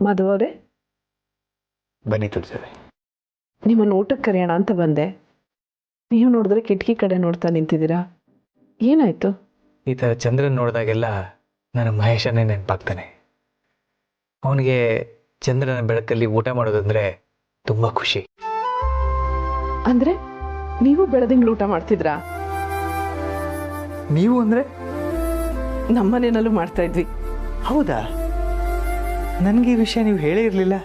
ಮಾಧವ್ ಅವರೇ, ಬನ್ನಿ ತುಳಸಿಯವರೇ. ನಿಮ್ಮನ್ನು ಊಟಕ್ಕೆ ಕರೆಯೋಣ ಅಂತ ಬಂದೆ. ನೀವು ನೋಡಿದ್ರೆ ಕಿಟಕಿ ಕಡೆ ನೋಡ್ತಾ ನಿಂತಿದ್ದೀರಾ, ಏನಾಯ್ತು? ಈ ಥರ ಚಂದ್ರನ್ ನೋಡಿದಾಗೆಲ್ಲ ನನ್ನ ಮಹೇಶನೇ ನೆನಪಾಗ್ತಾನೆ. ಅವನಿಗೆ ಚಂದ್ರನ ಬೆಳಕಲ್ಲಿ ಊಟ ಮಾಡೋದಂದ್ರೆ ತುಂಬ ಖುಷಿ. ಅಂದ್ರೆ ನೀವು ಬೆಳದಿಂಗ್ಳು ಊಟ ಮಾಡ್ತಿದ್ರಾ? ನೀವು ಅಂದರೆ? ನಮ್ಮನೇನಲ್ಲೂ ಮಾಡ್ತಾ ಇದ್ವಿ. ಹೌದಾ? ನನಗೆ ಈ ವಿಷಯ ನೀವು ಹೇಳೇ ಇರಲಿಲ್ಲ.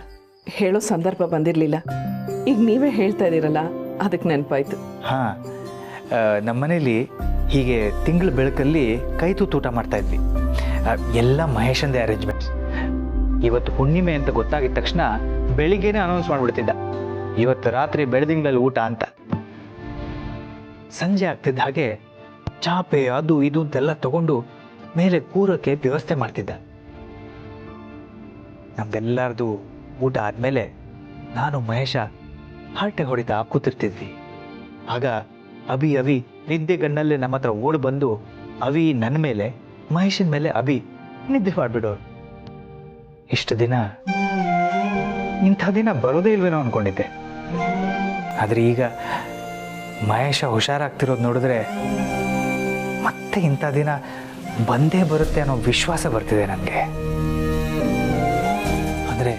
ಹೇಳೋ ಸಂದರ್ಭ ಬಂದಿರಲಿಲ್ಲ. ಈಗ ನೀವೇ ಹೇಳ್ತಾ ಇದ್ದೀರಲ್ಲ, ಅದಕ್ಕೆ ನೆನಪಾಯ್ತು. ಹಾಂ, ನಮ್ಮನೇಲಿ ಹೀಗೆ ತಿಂಗಳ ಬೆಳಕಲ್ಲಿ ಕೈ ತೂತು ಊಟ ಮಾಡ್ತಾ ಇದ್ವಿ. ಎಲ್ಲ ಮಹೇಶಂದೇ ಅರೇಂಜ್ಮೆಂಟ್ಸ್. ಇವತ್ತು ಹುಣ್ಣಿಮೆ ಅಂತ ಗೊತ್ತಾಗಿದ ತಕ್ಷಣ ಬೆಳಿಗ್ಗೆನೇ ಅನೌನ್ಸ್ ಮಾಡಿಬಿಡ್ತಿದ್ದ, ಇವತ್ತು ರಾತ್ರಿ ಬೆಳದಿಂಗಳಲ್ಲಿ ಊಟ ಅಂತ. ಸಂಜೆ ಆಗ್ತಿದ್ದ ಹಾಗೆ ಚಾಪೆ ಅದು ಇದು ಅಂತೆಲ್ಲ ತಗೊಂಡು ಮೇಲೆ ಕೂರಕ್ಕೆ ವ್ಯವಸ್ಥೆ ಮಾಡ್ತಿದ್ದ. ನಮ್ದೆಲ್ಲರದು ಊಟ ಆದಮೇಲೆ ನಾನು ಮಹೇಶ ಹರಟೆ ಹೊಡಿತಾ ಕೂತಿರ್ತಿದ್ವಿ. ಆಗ ಅವಿ ನಿದ್ದೆ ಗಣ್ಣಲ್ಲೇ ನಮ್ಮ ಹತ್ರ ಓಡ್ ಬಂದು ಅವಿ ನನ್ನ ಮೇಲೆ, ಮಹೇಶನ ಮೇಲೆ ಅಭಿ ನಿದ್ದೆ ಮಾಡಿಬಿಡೋರು. ಇಷ್ಟು ದಿನ ಇಂಥ ದಿನ ಬರೋದೇ ಇಲ್ವೇನೋ ಅಂದ್ಕೊಂಡಿದ್ದೆ. ಆದರೆ ಈಗ ಮಹೇಶ ಹುಷಾರಾಗ್ತಿರೋದು ನೋಡಿದ್ರೆ ಮತ್ತೆ ಇಂಥ ದಿನ ಬಂದೇ ಬರುತ್ತೆ ಅನ್ನೋ ವಿಶ್ವಾಸ ಬರ್ತಿದೆ ನನಗೆ. ಅಂದರೆ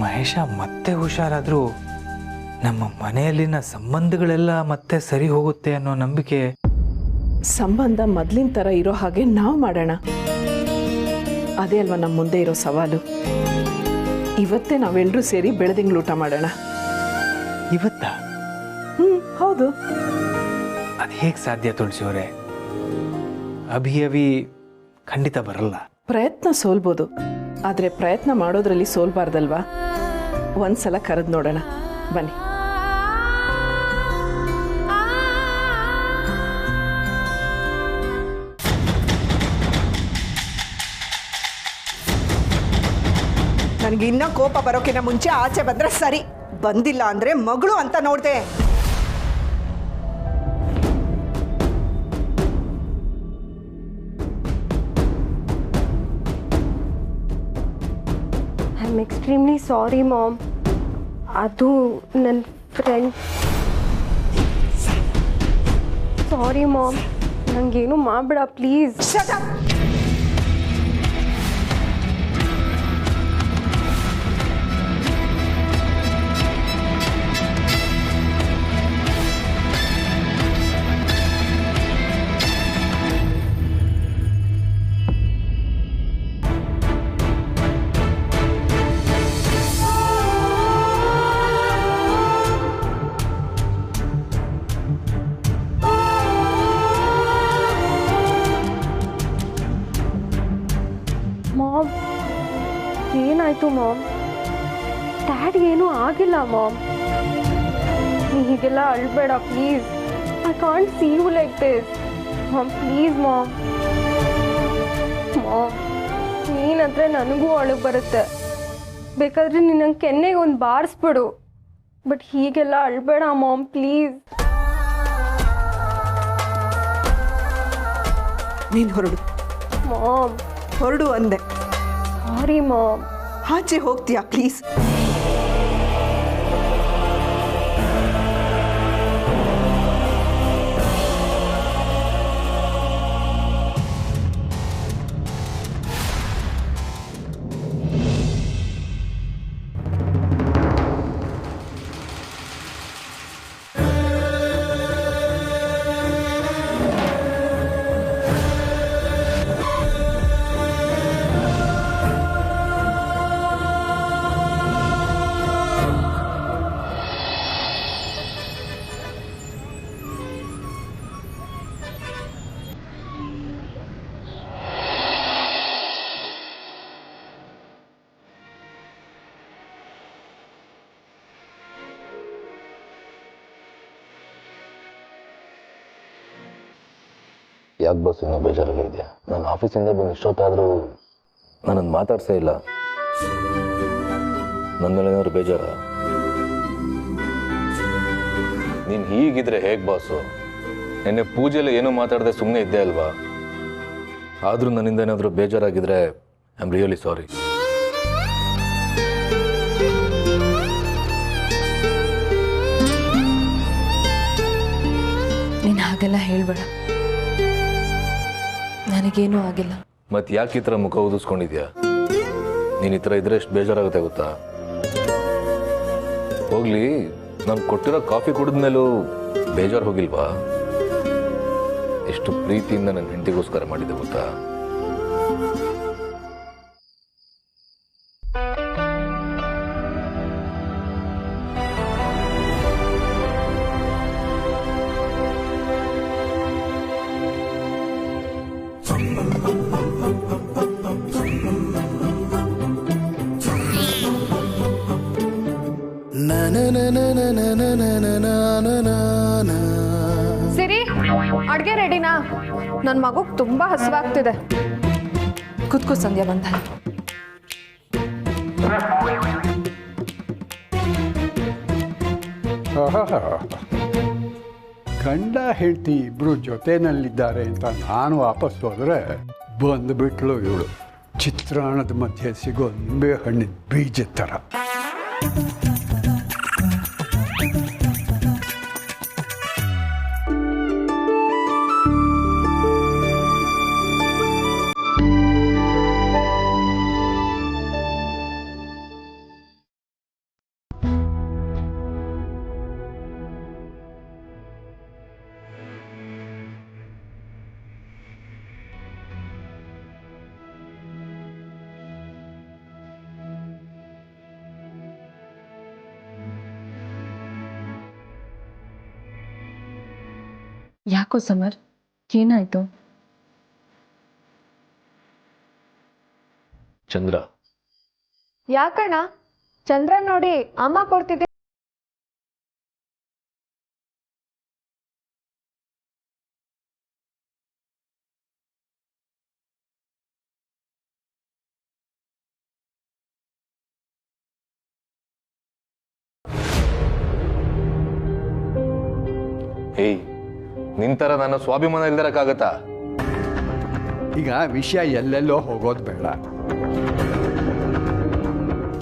ಮಹೇಶ ಮತ್ತೆ ಹುಷಾರಾದರೂ ನಮ್ಮ ಮನೆಯಲ್ಲಿನ ಸಂಬಂಧಗಳೆಲ್ಲ ಮತ್ತೆ ಸರಿ ಹೋಗುತ್ತೆ ಅನ್ನೋ ನಂಬಿಕೆ. ಸಂಬಂಧ ಮೊದಲಿನ ಥರ ಇರೋ ಹಾಗೆ ನಾವು ಮಾಡೋಣ, ಅದೇ ಅಲ್ವಾ ನಮ್ಮ ಮುಂದೆ ಇರೋ ಸವಾಲು. ಇವತ್ತೇ ನಾವೆಲ್ಲರೂ ಸೇರಿ ಬೆಳದಿಂಗ್ಳು ಊಟ ಮಾಡೋಣ. ಇವತ್ತಾ? ಹೌದು. ಅದು ಹೇಗೆ ಸಾಧ್ಯ ತುಳಸಿಯವರೇ? ಅಭಿ ಖಂಡಿತ ಬರಲ್ಲ. ಪ್ರಯತ್ನ ಸೋಲ್ಬೋದು, ಆದರೆ ಪ್ರಯತ್ನ ಮಾಡೋದ್ರಲ್ಲಿ ಸೋಲ್ಬಾರ್ದಲ್ವಾ? ಒಂದ್ಸಲ ಕರೆದು ನೋಡೋಣ, ಬನ್ನಿ. ನನಗೆ ಇನ್ನೂ ಕೋಪ ಬರೋಕಿನ ಮುಂಚೆ ಆಚೆ ಬಂದ್ರೆ ಸರಿ. ಬಂದಿಲ್ಲ ಅಂದ್ರೆ ಮಗಳು ಅಂತ ನೋಡ್ದೆ. I am extremely sorry mom. ಅದು ನನ್ನ ಫ್ರೆಂಡ್. ಸಾರಿ ಮಾಮ್, ನನಗೇನು ಮಾಡಬೇಡ ಪ್ಲೀಸ್. ಮಾಮ್, ಏನಾಯ್ತು ಮಾಮ್? ಡ್ಯಾಡ್ಗೆ ಏನೂ ಆಗಿಲ್ಲ ಮಾಮ್. ನೀ ಹೀಗೆಲ್ಲ ಅಳ್ಬೇಡ please. I can't see you like this mom. Please mom. Mom, ನೀನಂದ್ರೆ ನನಗೂ ಅಳು ಬರುತ್ತೆ. ಬೇಕಾದ್ರೆ ನೀನು ನಂಗೆ ಕೆನ್ನೆಗೆ ಒಂದು ಬಾರಿಸ್ಬಿಡು, ಬಟ್ ಹೀಗೆಲ್ಲ ಅಳ್ಬೇಡ ಮಾಮ್ ಪ್ಲೀಸ್. ನೀನು ಹೊರಡು ಮಾಮ್. ಹೊರಡು ಅಂದೆ. ಸಾರಿ ಮಾಮ್. ಆಚೆ ಹೋಗ್ತೀಯಾ ಪ್ಲೀಸ್? ಯಾಕೆ ಬಸ್ ಇನ್ನೂ ಬೇಜಾರಾಗಿದೆಯಾ? ನಾನು ಆಫೀಸಿಂದ ಬಂದು ಇಷ್ಟೊತ್ತಾದರೂ ನನ್ನನ್ನು ಮಾತಾಡ್ಸೇ ಇಲ್ಲ. ನನ್ನ ಮೇಲೆ ಏನಾದ್ರು ಬೇಜಾರ? ನೀನು ಹೀಗಿದ್ರೆ ಹೇಗೆ ಬಾಸು? ನಿನ್ನೆ ಪೂಜೆಯಲ್ಲಿ ಏನೂ ಮಾತಾಡದೆ ಸುಮ್ಮನೆ ಇದ್ದೆ ಅಲ್ವಾ? ಆದರೂ ನನ್ನಿಂದ ಏನಾದರೂ ಬೇಜಾರಾಗಿದ್ದರೆ ಐ ಆಮ್ ರಿಯಲಿ ಸಾರಿ. ಹೇಳ್ಬೇಡ. ನನಗೇನೂ ಆಗಿಲ್ಲ. ಮತ್ತೆ ಯಾಕೆ ಈ ಥರ ಮುಖ ಊದಿಸ್ಕೊಂಡಿದ್ಯಾ? ನೀನು ಈ ಥರ ಇದ್ರೆ ಎಷ್ಟು ಬೇಜಾರಾಗುತ್ತೆ ಗೊತ್ತಾ? ಹೋಗ್ಲಿ, ನಾನು ಕೊಟ್ಟಿರೋ ಕಾಫಿ ಕುಡಿದ್ಮೇಲೂ ಬೇಜಾರು ಹೋಗಿಲ್ವಾ? ಎಷ್ಟು ಪ್ರೀತಿಯಿಂದ ನನ್ನ ಹೆಂಡತಿಗೋಸ್ಕರ ಮಾಡಿದ್ದೆ ಗೊತ್ತಾ? ಸಿರಿ, ಅಡ್ಗೆ ರೆಡಿನಾ? ನನ್ನ ಮಗುಗೆ ತುಂಬಾ ಹಸಿವಾಗ್ತಿದೆ. ಕೂತ್ಕೋ ಸಂಧ್ಯಾ ಬಂದ. ಗಂಡ ಹೆಂಡತಿ ಇಬ್ರು ಜೊತೆನಲ್ಲಿದ್ದಾರೆ ಅಂತ ನಾನು ವಾಪಸ್ ಹೋದರೆ ಬಂದುಬಿಟ್ಲು ಇವಳು. ಚಿತ್ರಾನ್ನದ ಮಧ್ಯೆ ಸಿಗೋ ನಿಂಬೆ ಹಣ್ಣಿನ ಬೀಜದ ಥರ. ಯಾಕೋ ಸಮರ್, ಏನಾಯ್ತು? ಚಂದ್ರ, ಯಾಕಣ್ಣ? ಚಂದ್ರ ನೋಡಿ ಅಮ್ಮ ಕೊಡ್ತಿದ್ದೆ. ಏಯ್, ನಿಂತರ ನನ್ನ ಸ್ವಾಭಿಮಾನ ಇಲ್ದಿರಕ್ಕಾಗತ್ತಾ? ಈಗ ವಿಷಯ ಎಲ್ಲೆಲ್ಲೋ ಹೋಗೋದು ಬೇಡ.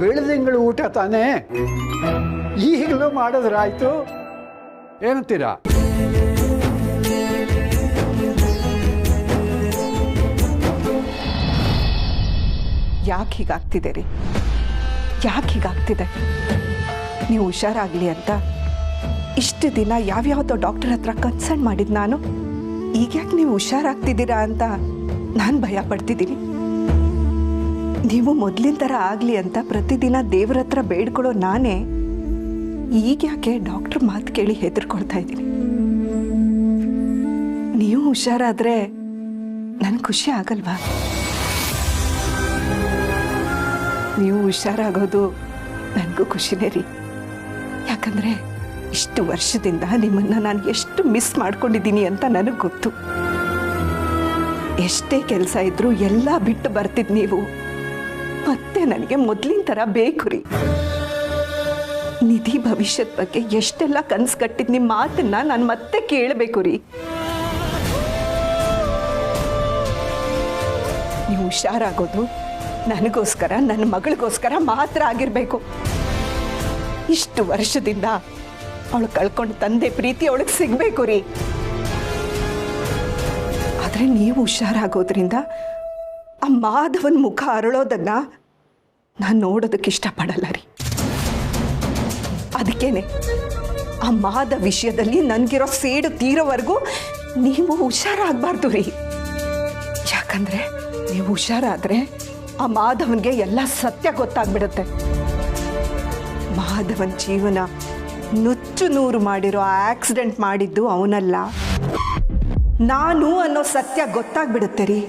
ಬೆಳೆದಿಂಗಳು ಊಟ ತಾನೇ, ಈಗಲೂ ಮಾಡಿದ್ರಾಯ್ತು. ಏನಂತೀರಾ? ಯಾಕೆ ಹೀಗಾಗ್ತಿದೆ ರೀ? ಯಾಕೆ ಹೀಗಾಗ್ತಿದೆ? ನೀವು ಹುಷಾರಾಗಲಿ ಅಂತ ಇಷ್ಟು ದಿನ ಯಾವ್ಯಾವುದೋ ಡಾಕ್ಟರ್ ಹತ್ರ ಕನ್ಸಲ್ಟ್ ಮಾಡಿದ್ದು ನಾನು. ಈಗ ಯಾಕೆ ನೀವು ಹುಷಾರಾಗ್ತಿದ್ದೀರಾ ಅಂತ ನಾನು ಭಯ ಪಡ್ತಿದ್ದೀನಿ. ನೀವು ಮೊದಲಿನ ಥರ ಆಗಲಿ ಅಂತ ಪ್ರತಿದಿನ ದೇವ್ರ ಹತ್ರ ಬೇಡ್ಕೊಳ್ಳೋ ನಾನೇ ಈಗ ಯಾಕೆ ಡಾಕ್ಟರ್ ಮಾತು ಕೇಳಿ ಹೆದರ್ಕೊಳ್ತಾ ಇದ್ದೀನಿ. ನೀವು ಹುಷಾರಾದರೆ ನನಗೆ ಖುಷಿ ಆಗಲ್ವಾ? ನೀವು ಹುಷಾರಾಗೋದು ನನಗೂ ಖುಷಿನೇ ರೀ. ಯಾಕಂದರೆ ಇಷ್ಟು ವರ್ಷದಿಂದ ನಿಮ್ಮನ್ನು ನಾನು ಎಷ್ಟು ಮಿಸ್ ಮಾಡ್ಕೊಂಡಿದ್ದೀನಿ ಅಂತ ನನಗೆ ಗೊತ್ತು. ಎಷ್ಟೇ ಕೆಲಸ ಇದ್ರೂ ಎಲ್ಲ ಬಿಟ್ಟು ಬರ್ತಿದ್ದು ನೀವು. ಮತ್ತೆ ನನಗೆ ಮೊದಲಿನ ಥರ ಬೇಕು ರೀ. ನಿಧಿ ಭವಿಷ್ಯದ ಬಗ್ಗೆ ಎಷ್ಟೆಲ್ಲ ಕನಸು ಕಟ್ಟಿದ್ದು ನಿಮ್ಮ ಮಾತನ್ನ ನಾನು ಮತ್ತೆ ಕೇಳಬೇಕು ರೀ. ನೀವು ಹುಷಾರಾಗೋದು ನನಗೋಸ್ಕರ, ನನ್ನ ಮಗಳಿಗೋಸ್ಕರ ಮಾತ್ರ ಆಗಿರಬೇಕು. ಇಷ್ಟು ವರ್ಷದಿಂದ ಅವಳು ಕಳ್ಕೊಂಡು ತಂದೆ ಪ್ರೀತಿ ಅವಳಿಗೆ ಸಿಗಬೇಕು ರೀ. ಆದರೆ ನೀವು ಹುಷಾರಾಗೋದ್ರಿಂದ ಆ ಮಾಧವನ ಮುಖ ಅರಳೋದನ್ನ ನಾನು ನೋಡೋದಕ್ಕೆ ಇಷ್ಟಪಡಲ್ಲ ರೀ. ಅದಕ್ಕೇನೆ ಆ ಮಾಧವ ವಿಷಯದಲ್ಲಿ ನನಗಿರೋ ಸೇಡು ತೀರೋವರೆಗೂ ನೀವು ಹುಷಾರಾಗಬಾರ್ದು ರೀ. ಯಾಕಂದರೆ ನೀವು ಹುಷಾರಾದರೆ ಆ ಮಾಧವನ್ಗೆ ಎಲ್ಲ ಸತ್ಯ ಗೊತ್ತಾಗ್ಬಿಡುತ್ತೆ. ಮಾಧವನ್ ಜೀವನ ನುಚ್ಚು ನೂರು ಮಾಡಿರೋ ಆಕ್ಸಿಡೆಂಟ್ ಮಾಡಿದ್ದು ಅವನಲ್ಲ, ನಾನು ಅನ್ನೋ ಸತ್ಯ ಗೊತ್ತಾಗ್ಬಿಡುತ್ತೆ ರೀ.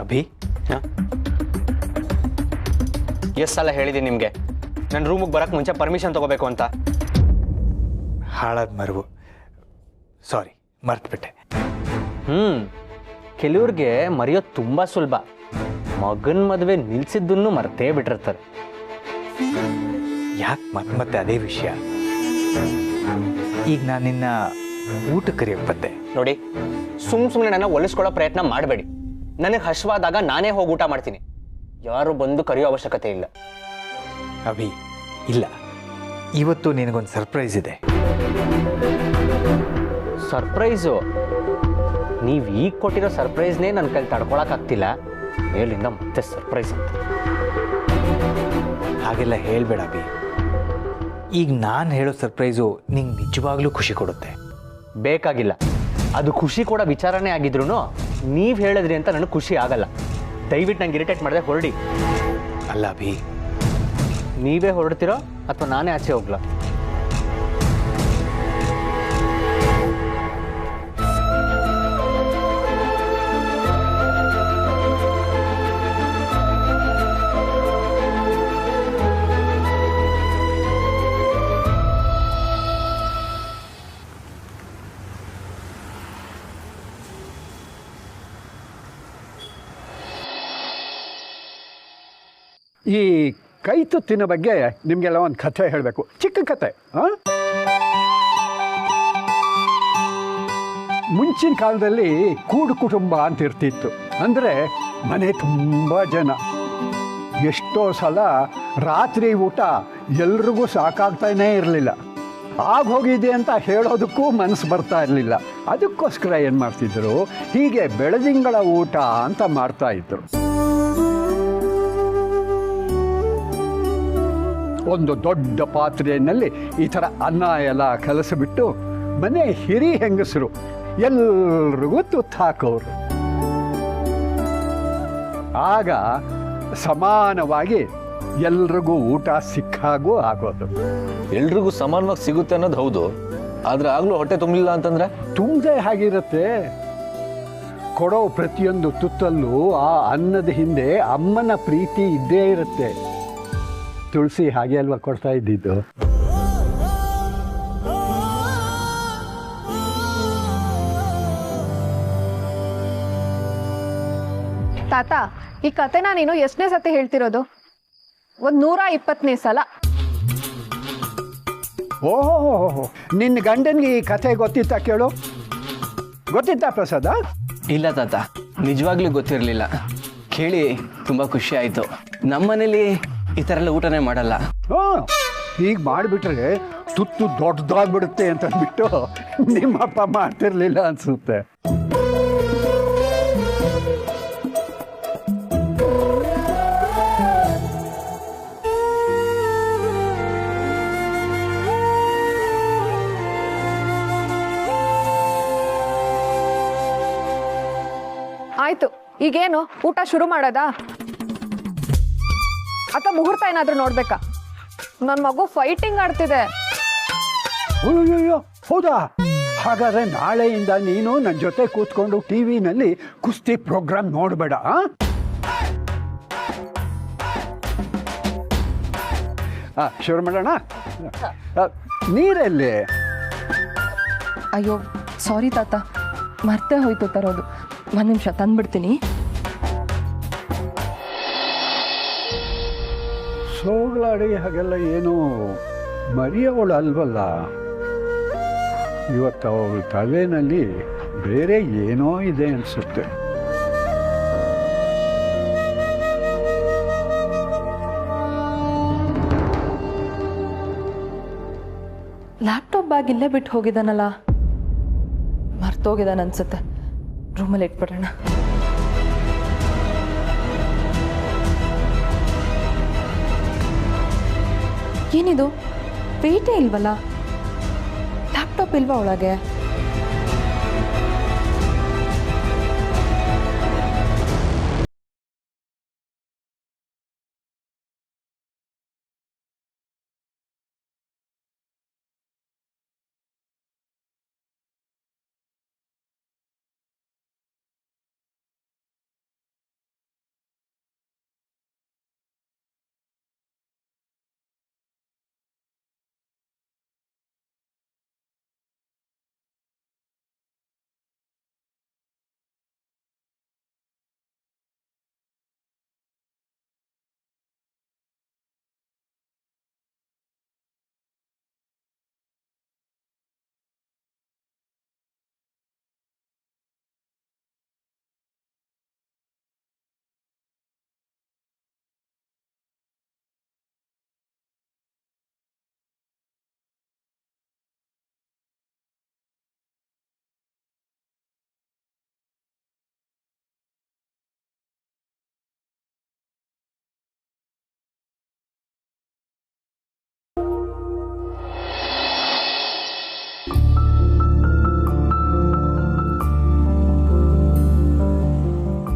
ಅಭಿ, ಎಷ್ಟು ಸಲ ಹೇಳಿದ್ದೀನಿ ನಿಮಗೆ ನನ್ನ ರೂಮಿಗೆ ಬರೋಕ್ಕೆ ಮುಂಚೆ ಪರ್ಮಿಷನ್ ತೊಗೋಬೇಕು ಅಂತ. ಹಾಳಾದ ಮರವು. ಸಾರಿ, ಮರ್ತ್ಬಿಟ್ಟೆ. ಕೆಲವ್ರಿಗೆ ಮರೆಯೋದು ತುಂಬ ಸುಲಭ. ಮಗನ ಮದುವೆ ನಿಲ್ಸಿದ್ದನ್ನು ಮರ್ತೇ ಬಿಟ್ಟಿರ್ತಾರೆ. ಯಾಕೆ ಮತ್ತೆ ಅದೇ ವಿಷಯ? ಈಗ ನಾನು ನಿನ್ನ ಊಟಕ್ಕೆ ಕರೆಯೋಕೆ ಬಂದೆ. ನೋಡಿ, ಸುಮ್ಮನೆ ನನ್ನ ಒಲಿಸ್ಕೊಳ್ಳೋ ಪ್ರಯತ್ನ ಮಾಡಬೇಡಿ. ನನಗೆ ಹಶ್ವಾದಾಗ ನಾನೇ ಹೋಗಿ ಊಟ ಮಾಡ್ತೀನಿ. ಯಾರು ಬಂದು ಕರೆಯೋ ಅವಶ್ಯಕತೆ ಇಲ್ಲ. ಅಭಿ, ಇಲ್ಲ, ಇವತ್ತು ನಿನಗೊಂದು ಸರ್ಪ್ರೈಸ್ ಇದೆ. ಸರ್ಪ್ರೈಸು? ನೀವು ಈಗ ಕೊಟ್ಟಿರೋ ಸರ್ಪ್ರೈಸ್ನೇ ನನ್ನ ಕೈಲಿ ತಡ್ಕೊಳಕ್ಕಾಗ್ತಿಲ್ಲ, ಮೇಲಿಂದ ಮತ್ತೆ ಸರ್ಪ್ರೈಸ್ ಅಂತ. ಹಾಗೆಲ್ಲ ಹೇಳಬೇಡ ಅಭಿ. ಈಗ ನಾನು ಹೇಳೋ ಸರ್ಪ್ರೈಸು ನಿಂಗೆ ನಿಜವಾಗ್ಲೂ ಖುಷಿ ಕೊಡುತ್ತೆ. ಬೇಕಾಗಿಲ್ಲ. ಅದು ಖುಷಿ ಕೊಡೋ ವಿಚಾರನೇ ಆಗಿದ್ರು ನೀವು ಹೇಳಿದ್ರಿ ಅಂತ ನನಗೆ ಖುಷಿ ಆಗಲ್ಲ. ದಯವಿಟ್ಟು ನಂಗೆ ಇರಿಟೇಟ್ ಮಾಡಿದೆ, ಹೊರಡಿ. ಅಲ್ಲ ಅಭಿ, ನೀವೇ ಹೊರಡ್ತೀರೋ ಅಥವಾ ನಾನೇ ಆಚೆ ಹೋಗ್ಲಾ? ಈ ಕೈ ತುತ್ತಿನ ಬಗ್ಗೆ ನಿಮಗೆಲ್ಲ ಒಂದು ಕಥೆ ಹೇಳಬೇಕು, ಚಿಕ್ಕ ಕಥೆ. ಮುಂಚಿನ ಕಾಲದಲ್ಲಿ ಕೂಡು ಕುಟುಂಬ ಅಂತ ಇರ್ತಿತ್ತು. ಅಂದರೆ ಮನೆ ತುಂಬ ಜನ. ಎಷ್ಟೋ ಸಲ ರಾತ್ರಿ ಊಟ ಎಲ್ರಿಗೂ ಸಾಕಾಗ್ತಾನೇ ಇರಲಿಲ್ಲ. ಆಗೋಗಿದೆ ಅಂತ ಹೇಳೋದಕ್ಕೂ ಮನಸ್ಸು ಬರ್ತಾ ಇರಲಿಲ್ಲ. ಅದಕ್ಕೋಸ್ಕರ ಏನು ಮಾಡ್ತಿದ್ರು, ಹೀಗೆ ಬೆಳದಿಂಗಳ ಊಟ ಅಂತ ಮಾಡ್ತಾಯಿದ್ರು. ಒಂದು ದೊಡ್ಡ ಪಾತ್ರೆಯಲ್ಲಿ ಈ ಥರ ಅನ್ನ ಎಲ್ಲ ಕಲಸಿಬಿಟ್ಟು ಮನೆ ಹಿರಿ ಹೆಂಗಸರು ಎಲ್ರಿಗೂ ತುತ್ತು ಹಾಕೋರು. ಆಗ ಸಮಾನವಾಗಿ ಎಲ್ರಿಗೂ ಊಟ ಸಿಕ್ಕಾಗೂ ಆಗೋದು. ಎಲ್ರಿಗೂ ಸಮಾನವಾಗಿ ಸಿಗುತ್ತೆ ಅನ್ನೋದು ಹೌದು, ಆದರೆ ಆಗಲೂ ಹೊಟ್ಟೆ ತುಂಬಲಿಲ್ಲ ಅಂತಂದ್ರೆ ತುಂಬದೆ ಹಾಗಿರುತ್ತೆ. ಕೊಡೋ ಪ್ರತಿಯೊಂದು ತುತ್ತಲ್ಲೂ ಆ ಅನ್ನದ ಹಿಂದೆ ಅಮ್ಮನ ಪ್ರೀತಿ ಇದ್ದೇ ಇರುತ್ತೆ. ತುಳಸಿ ಹಾಗೆ ಅಲ್ವಾ ಕೊಡ್ತಾ ಇದ್ದಿದ್ದು. ತಾತ, ಈ ಕತೆನ ನೀನು ಎಷ್ಟನೇ ಸತಿ ಹೇಳ್ತಿರೋದು? 120ನೇ ಸಲ. ಓಹೋ, ನಿನ್ನ ಗಂಡನಿಗೆ ಈ ಕಥೆ ಗೊತ್ತಿತ್ತಾ ಕೇಳು? ಗೊತ್ತಿತ್ತಾ ಪ್ರಸಾದ? ಇಲ್ಲ ತಾತ, ನಿಜವಾಗ್ಲೂ ಗೊತ್ತಿರಲಿಲ್ಲ. ಕೇಳಿ ತುಂಬ ಖುಷಿ ಆಯಿತು. ನಮ್ಮನೇಲಿ ಈ ಥರ ಎಲ್ಲ ಊಟನೇ ಮಾಡಲ್ಲ. ಈಗ ಮಾಡಿಬಿಟ್ರೆ ತುತ್ತು ದೊಡ್ಡದಾಗ್ಬಿಡುತ್ತೆ ಅಂತ ಅಂದ್ಬಿಟ್ಟು ನಿಮ್ಮಪ್ಪ ಮಾಡ್ತಿರ್ಲಿಲ್ಲ ಅನ್ಸುತ್ತೆ. ಆಯ್ತು, ಈಗೇನು ಊಟ ಶುರು ಮಾಡೋದಾ ಅಥವಾ ಮುಹೂರ್ತ ಏನಾದ್ರೂ ನೋಡ್ಬೇಕಾ? ನನ್ನ ಮಗು ಫೈಟಿಂಗ್ ಆಡ್ತಿದೆ. ಅಯ್ಯೋ, ಹೌದಾ? ಹಾಗಾದ್ರೆ ನಾಳೆಯಿಂದ ನೀನು ನನ್ನ ಜೊತೆ ಕೂತ್ಕೊಂಡು ಟಿವಿನಲ್ಲಿ ಕುಸ್ತಿ ಪ್ರೋಗ್ರಾಮ್ ನೋಡಬೇಡ. ಶುರು ಮಾಡೋಣ. ನೀರಲ್ಲಿ ಅಯ್ಯೋ ಸಾರಿ ತಾತ, ಮರ್ತೇ ಹೋಯ್ತು ತರೋದು. ಒಂದು ನಿಮಿಷ ತಂದ್ಬಿಡ್ತೀನಿ. ಸೋಗ್ಲಾಡಿ ಹಾಗೆಲ್ಲ ಏನು ಮರಿಯವಳು ಅಲ್ವಲ್ಲ. ಇವತ್ತು ಅವಳ ತಲೆಯಲ್ಲಿ ಬೇರೆ ಏನೋ ಇದೆ ಅನಿಸುತ್ತೆ. ಲ್ಯಾಪ್ಟಾಪ್ ಬ್ಯಾಗ್ ಇಲ್ಲೇ ಬಿಟ್ಟು ಹೋಗಿದ್ದಾನಲ್ಲ, ಮರ್ತೋಗಿದ್ದಾನೆ ಅನ್ಸುತ್ತೆ. ರೂಮಲ್ಲಿ ಇಟ್ಬಿಡೋಣ. ಏನಿದು, ಪೇಟೆ ಇಲ್ವಲ್ಲ? ಲ್ಯಾಪ್ಟಾಪ್ ಇಲ್ವಾ ಒಳಗೆ?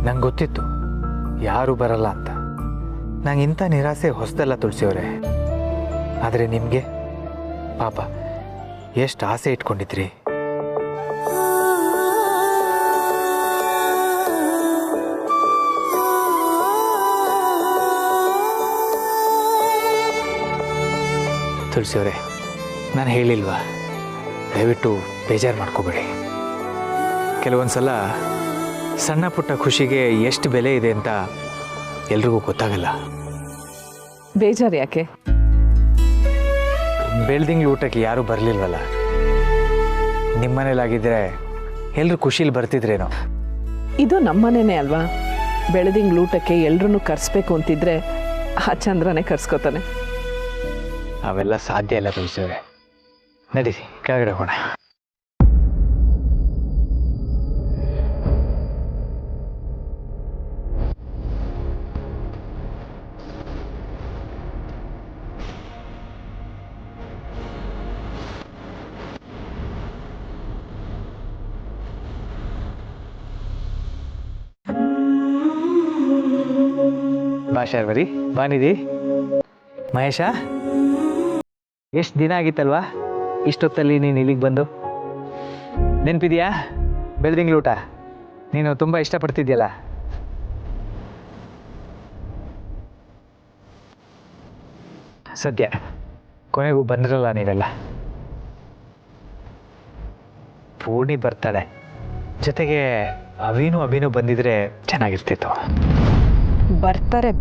ನಂಗೆ ಗೊತ್ತಿತ್ತು ಯಾರೂ ಬರಲ್ಲ ಅಂತ. ನಂಗೆ ಇಂಥ ನಿರಾಸೆ ಹೊಸದಲ್ಲ ತುಳಸಿಯವರೇ. ಆದರೆ ನಿಮಗೆ ಪಾಪ ಎಷ್ಟು ಆಸೆ ಇಟ್ಕೊಂಡಿದ್ರಿ. ತುಳಸಿಯವರೇ, ನಾನು ಹೇಳಿಲ್ವಾ, ದಯವಿಟ್ಟು ಬೇಜಾರು ಮಾಡ್ಕೋಬೇಡಿ. ಕೆಲವೊಂದು ಸಲ ಸಣ್ಣ ಪುಟ್ಟ ಖುಷಿಗೆ ಎಷ್ಟು ಬೆಲೆ ಇದೆ ಅಂತ ಎಲ್ರಿಗೂ ಗೊತ್ತಾಗಲ್ಲ. ಬೇಜಾರು ಯಾಕೆ? ಬೆಳ್ದಿಂಗ್ಳು ಊಟಕ್ಕೆ ಯಾರೂ ಬರಲಿಲ್ವಲ್ಲ. ನಿಮ್ಮನೇಲಾಗಿದ್ದರೆ ಎಲ್ಲರೂ ಖುಷಿಲಿ ಬರ್ತಿದ್ರೇನೋ. ಇದು ನಮ್ಮನೇನೆ ಅಲ್ವಾ? ಬೆಳೆದಿಂಗ್ಳು ಊಟಕ್ಕೆ ಎಲ್ರೂ ಕರೆಸ್ಬೇಕು ಅಂತಿದ್ರೆ ಆ ಚಂದ್ರನೇ ಕರ್ಸ್ಕೊತಾನೆ. ಅವೆಲ್ಲ ಸಾಧ್ಯ ಇಲ್ಲ ತುಳಸಿಯವರೇ. ನಡೀರಿ ಕೆಳಗಡೆ ಹೋಗೋಣ. ಬಾ ಶರ್ವರಿ, ಬಾನಿದಿ. ಮಹೇಶ, ಎಷ್ಟು ದಿನ ಆಗಿತ್ತಲ್ವಾ ಇಷ್ಟೊತ್ತಲ್ಲಿ ನೀನು ಇಲ್ಲಿಗೆ ಬಂದು? ನೆನಪಿದೆಯಾ ಬೆಳ್ದಿಂಗ್ಳು ಊಟ? ನೀನು ತುಂಬ ಇಷ್ಟಪಡ್ತಿದ್ಯಲ್ಲ. ಸದ್ಯ ಕೊನೆಗೂ ಬಂದಿರಲ್ಲ ನೀವೆಲ್ಲ. ಪೂರ್ಣಿ ಬರ್ತಾಳೆ, ಜೊತೆಗೆ ಅಭಿನೂ ಬಂದಿದ್ರೆ ಚೆನ್ನಾಗಿರ್ತಿತ್ತು.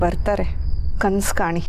ಬರ್ತಾರೆ ಕನ್ಸು ಕಾಣಿ.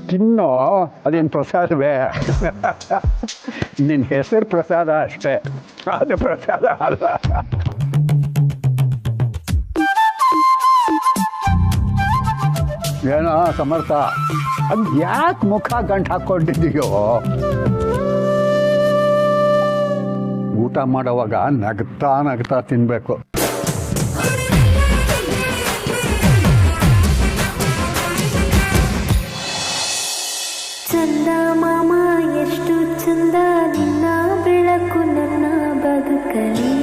ತಿನ್ನೋ, ಅದೇನು ಪ್ರಸಾದವೇ? ನಿನ್ನ ಹೆಸರು ಪ್ರಸಾದ ಅಷ್ಟೇ, ಅದು ಪ್ರಸಾದ ಅಲ್ಲ. ಏನೋ ಸಮರ್ಥ, ಅದು ಯಾಕೆ ಮುಖ ಗಂಟು ಹಾಕ್ಕೊಂಡಿದ್ದೀಯೋ? ಊಟ ಮಾಡೋವಾಗ ನಗ್ತಾ ತಿನ್ನಬೇಕು. ಚಂದ ಮಾಮ ಎಷ್ಟು ಚಂದ ನಿನ್ನ ಬೆಳಕು ನನ್ನ ಬದುಕಲಿ.